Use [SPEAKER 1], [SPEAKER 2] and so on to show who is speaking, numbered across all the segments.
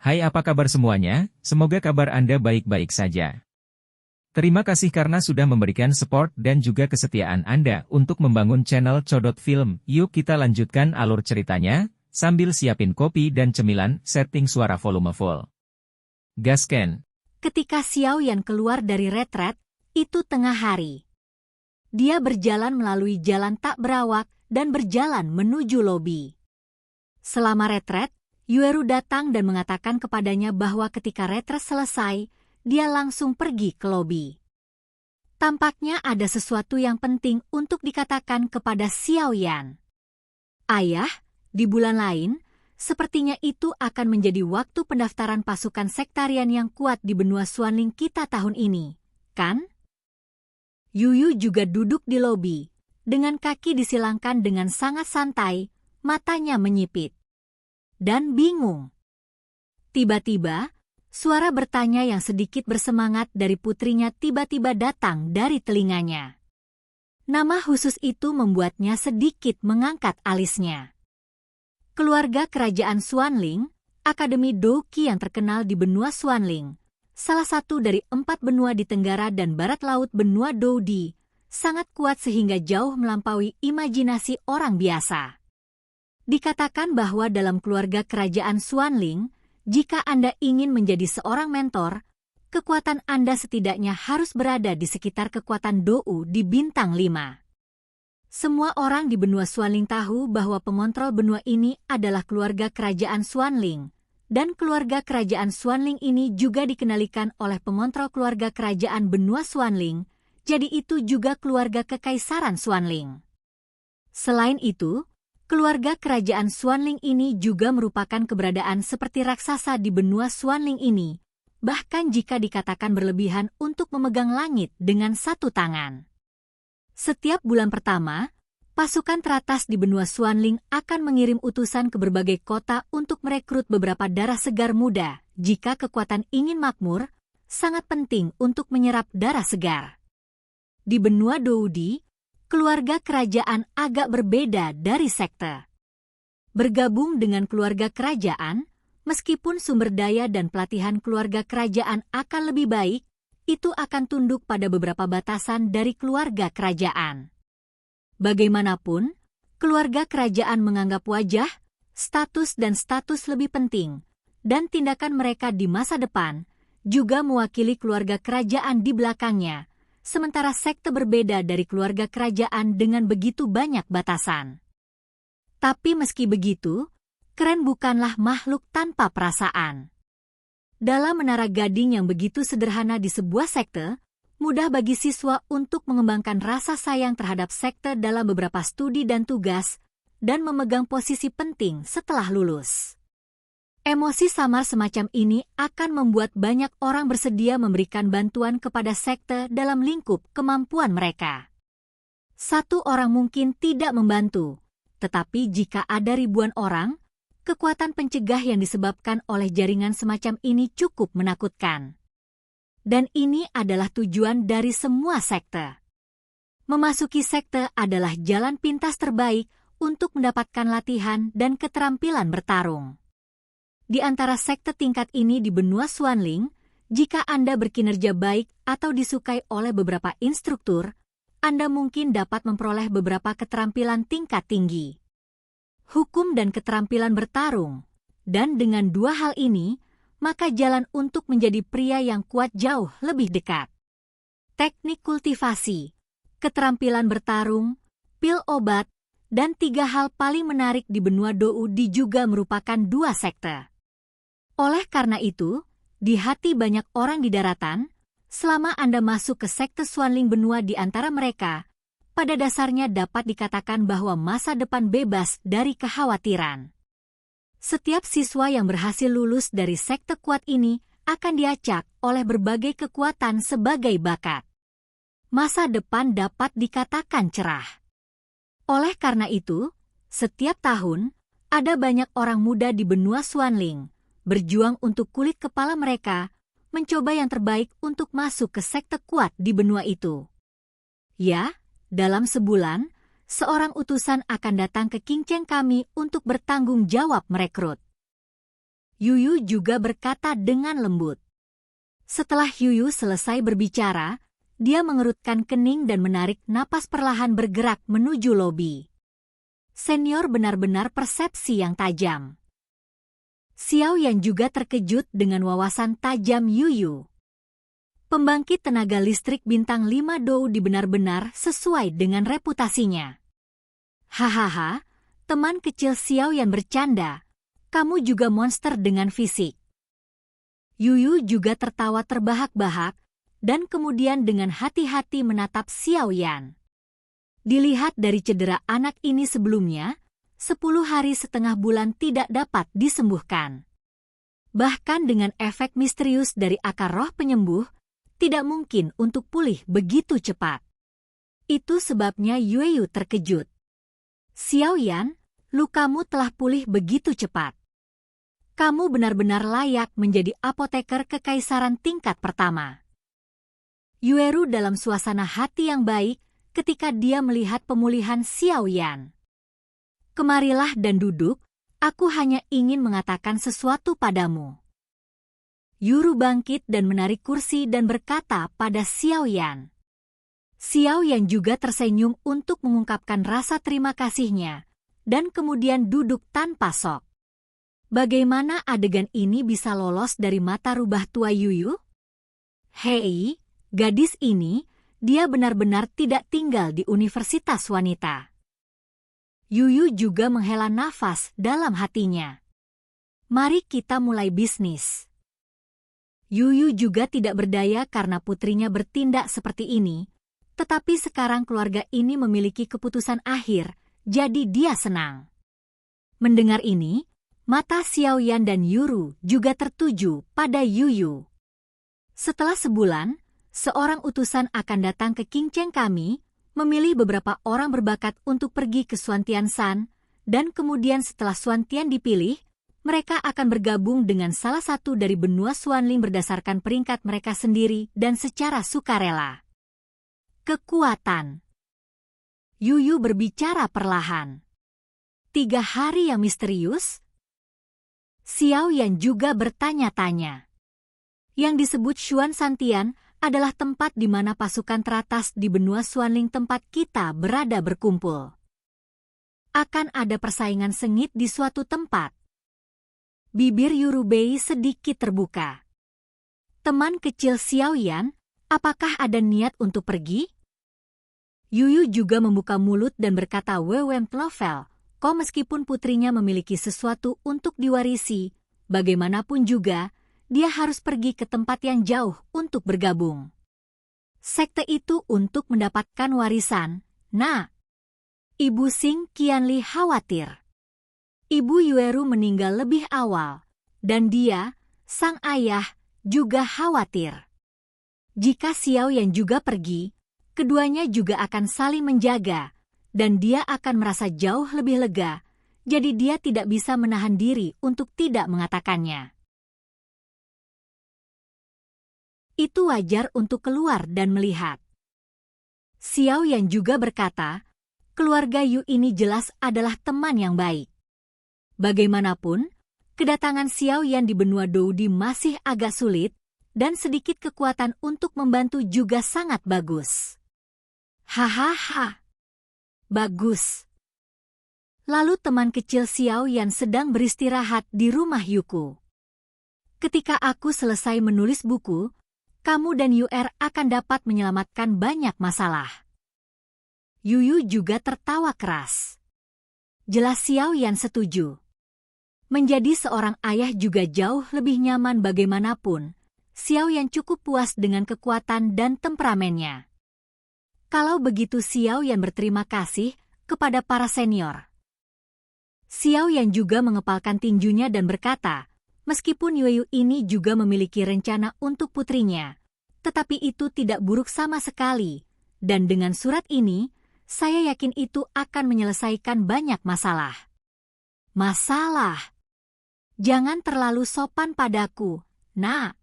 [SPEAKER 1] Hai, apa kabar semuanya? Semoga kabar Anda baik-baik saja. Terima kasih karena sudah memberikan support dan juga kesetiaan Anda untuk membangun channel Codot Film. Yuk kita lanjutkan alur ceritanya, sambil siapin kopi dan cemilan, setting suara volume full. Gasken.
[SPEAKER 2] Ketika Xiao Yan keluar dari retret, itu tengah hari. Dia berjalan melalui jalan tak berawak dan berjalan menuju lobi. Selama retret, Yueru datang dan mengatakan kepadanya bahwa ketika retret selesai, dia langsung pergi ke lobi. Tampaknya ada sesuatu yang penting untuk dikatakan kepada Xiao Yan. Ayah, di bulan lain, sepertinya itu akan menjadi waktu pendaftaran pasukan sektarian yang kuat di benua Xuanling kita tahun ini, kan? Yuyu juga duduk di lobi, dengan kaki disilangkan dengan sangat santai, matanya menyipit. Dan bingung. Tiba-tiba, suara bertanya yang sedikit bersemangat dari putrinya tiba-tiba datang dari telinganya. Nama khusus itu membuatnya sedikit mengangkat alisnya. Keluarga kerajaan Xuanling, Akademi Douqi yang terkenal di benua Xuanling, salah satu dari 4 benua di tenggara dan barat laut benua Doudi, sangat kuat sehingga jauh melampaui imajinasi orang biasa. Dikatakan bahwa dalam keluarga kerajaan Xuanling, jika Anda ingin menjadi seorang mentor, kekuatan Anda setidaknya harus berada di sekitar kekuatan Dou di bintang 5. Semua orang di benua Xuanling tahu bahwa pengontrol benua ini adalah keluarga kerajaan Xuanling, dan keluarga kerajaan Xuanling ini juga dikenalikan oleh pengontrol keluarga kerajaan benua Xuanling, jadi itu juga keluarga kekaisaran Xuanling. Selain itu, keluarga kerajaan Xuanling ini juga merupakan keberadaan seperti raksasa di benua Xuanling ini, bahkan jika dikatakan berlebihan untuk memegang langit dengan satu tangan. Setiap bulan pertama, pasukan teratas di benua Xuanling akan mengirim utusan ke berbagai kota untuk merekrut beberapa darah segar muda. Jika kekuatan ingin makmur, sangat penting untuk menyerap darah segar. Di benua Doudi, keluarga kerajaan agak berbeda dari sekte. Bergabung dengan keluarga kerajaan, meskipun sumber daya dan pelatihan keluarga kerajaan akan lebih baik, itu akan tunduk pada beberapa batasan dari keluarga kerajaan. Bagaimanapun, keluarga kerajaan menganggap wajah, status dan status lebih penting, dan tindakan mereka di masa depan juga mewakili keluarga kerajaan di belakangnya, sementara sekte berbeda dari keluarga kerajaan dengan begitu banyak batasan. Tapi meski begitu, keren bukanlah makhluk tanpa perasaan. Dalam menara gading yang begitu sederhana di sebuah sekte, mudah bagi siswa untuk mengembangkan rasa sayang terhadap sekte dalam beberapa studi dan tugas, dan memegang posisi penting setelah lulus. Emosi samar semacam ini akan membuat banyak orang bersedia memberikan bantuan kepada sekte dalam lingkup kemampuan mereka. Satu orang mungkin tidak membantu, tetapi jika ada ribuan orang, kekuatan pencegah yang disebabkan oleh jaringan semacam ini cukup menakutkan. Dan ini adalah tujuan dari semua sekte. Memasuki sekte adalah jalan pintas terbaik untuk mendapatkan latihan dan keterampilan bertarung. Di antara sekte tingkat ini di benua Xuanling, jika Anda berkinerja baik atau disukai oleh beberapa instruktur, Anda mungkin dapat memperoleh beberapa keterampilan tingkat tinggi. Hukum dan keterampilan bertarung, dan dengan dua hal ini, maka jalan untuk menjadi pria yang kuat jauh lebih dekat. Teknik kultivasi, keterampilan bertarung, pil obat, dan 3 hal paling menarik di benua Doudi juga merupakan 2 sekte. Oleh karena itu, di hati banyak orang di daratan, selama Anda masuk ke sekte Xuanling benua di antara mereka, pada dasarnya dapat dikatakan bahwa masa depan bebas dari kekhawatiran. Setiap siswa yang berhasil lulus dari sekte kuat ini akan diacak oleh berbagai kekuatan sebagai bakat. Masa depan dapat dikatakan cerah. Oleh karena itu, setiap tahun, ada banyak orang muda di benua Xuanling berjuang untuk kulit kepala mereka, mencoba yang terbaik untuk masuk ke sekte kuat di benua itu. Ya, dalam sebulan, seorang utusan akan datang ke Qingcheng kami untuk bertanggung jawab merekrut. Yuyu juga berkata dengan lembut. Setelah Yuyu selesai berbicara, dia mengerutkan kening dan menarik napas perlahan bergerak menuju lobi. Senior benar-benar persepsi yang tajam. Xiao Yan juga terkejut dengan wawasan tajam Yuyu. Pembangkit tenaga listrik bintang 5 Doudi benar-benar sesuai dengan reputasinya. Hahaha, teman kecil Xiao Yan bercanda. Kamu juga monster dengan fisik. Yuyu juga tertawa terbahak-bahak, dan kemudian dengan hati-hati menatap Xiao Yan. Dilihat dari cedera anak ini sebelumnya, 10 hari setengah bulan tidak dapat disembuhkan. Bahkan dengan efek misterius dari akar roh penyembuh, tidak mungkin untuk pulih begitu cepat. Itu sebabnya Yueyu terkejut. Xiao Yan, lukamu telah pulih begitu cepat. Kamu benar-benar layak menjadi apoteker kekaisaran tingkat pertama. Yueru dalam suasana hati yang baik ketika dia melihat pemulihan Xiao Yan. Kemarilah dan duduk, aku hanya ingin mengatakan sesuatu padamu. Yuru bangkit dan menarik kursi dan berkata pada Xiao Yan. Xiao Yan juga tersenyum untuk mengungkapkan rasa terima kasihnya, dan kemudian duduk tanpa sok. Bagaimana adegan ini bisa lolos dari mata rubah tua Yuyu? Hei, gadis ini, dia benar-benar tidak tinggal di universitas wanita. Yuyu juga menghela nafas dalam hatinya. Mari kita mulai bisnis. Yuyu juga tidak berdaya karena putrinya bertindak seperti ini, tetapi sekarang keluarga ini memiliki keputusan akhir, jadi dia senang. Mendengar ini, mata Xiao Yan dan Yuru juga tertuju pada Yuyu. Setelah sebulan, seorang utusan akan datang ke Qingcheng kami, memilih beberapa orang berbakat untuk pergi ke Xuantian San, dan kemudian setelah Xuantian dipilih, mereka akan bergabung dengan salah satu dari benua Xuanling berdasarkan peringkat mereka sendiri dan secara sukarela. Kekuatan. Yuyu berbicara perlahan. 3 hari yang misterius? Xiao Yan juga bertanya-tanya. Yang disebut Xuan Santian adalah tempat di mana pasukan teratas di benua Xuanling tempat kita berada berkumpul. Akan ada persaingan sengit di suatu tempat. Bibir Yurubei sedikit terbuka. Teman kecil Xiao Yan, apakah ada niat untuk pergi? Yuyu juga membuka mulut dan berkata Wewem Tlovel, meskipun putrinya memiliki sesuatu untuk diwarisi, bagaimanapun juga, dia harus pergi ke tempat yang jauh untuk bergabung. Sekte itu untuk mendapatkan warisan. Nah, Ibu Xing Qianli khawatir. Ibu Yueru meninggal lebih awal, dan dia, sang ayah, juga khawatir. Jika Xiao Yan juga pergi, keduanya juga akan saling menjaga, dan dia akan merasa jauh lebih lega, jadi dia tidak bisa menahan diri untuk tidak mengatakannya. Itu wajar untuk keluar dan melihat. Xiao Yan juga berkata, keluarga Yu ini jelas adalah teman yang baik. Bagaimanapun, kedatangan Xiao Yan di benua Doudi masih agak sulit, dan sedikit kekuatan untuk membantu juga sangat bagus. Hahaha. Bagus. Lalu teman kecil Xiao Yan sedang beristirahat di rumah Yuku. Ketika aku selesai menulis buku, kamu dan Yuer akan dapat menyelamatkan banyak masalah. Yuyu juga tertawa keras. Jelas Xiao Yan setuju. Menjadi seorang ayah juga jauh lebih nyaman bagaimanapun. Xiao Yan cukup puas dengan kekuatan dan temperamennya. Kalau begitu Xiao Yan berterima kasih kepada para senior. Xiao Yan juga mengepalkan tinjunya dan berkata, meskipun Yueyu ini juga memiliki rencana untuk putrinya, tetapi itu tidak buruk sama sekali, dan dengan surat ini, saya yakin itu akan menyelesaikan banyak masalah. Masalah? Jangan terlalu sopan padaku, Nak.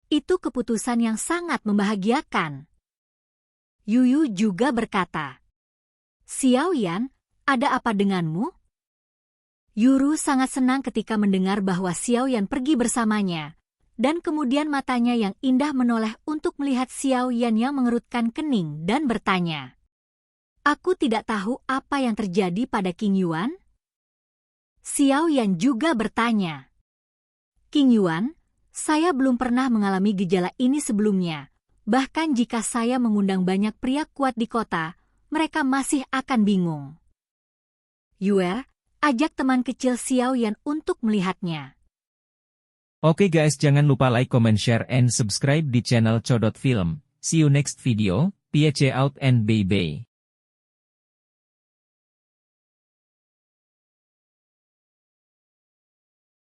[SPEAKER 2] Itu keputusan yang sangat membahagiakan. Yuyu juga berkata, Xiao Yan, ada apa denganmu? Yuru sangat senang ketika mendengar bahwa Xiao Yan pergi bersamanya, dan kemudian matanya yang indah menoleh untuk melihat Xiao Yan yang mengerutkan kening dan bertanya, "Aku tidak tahu apa yang terjadi pada King Yuan?" Xiao Yan juga bertanya, "King Yuan, saya belum pernah mengalami gejala ini sebelumnya. Bahkan jika saya mengundang banyak pria kuat di kota, mereka masih akan bingung." Yuer, ajak teman kecil Xiao Yan untuk melihatnya.
[SPEAKER 1] Oke guys, jangan lupa like, comment, share, and subscribe di channel Codot Film. See you next video, peace out and bye-bye.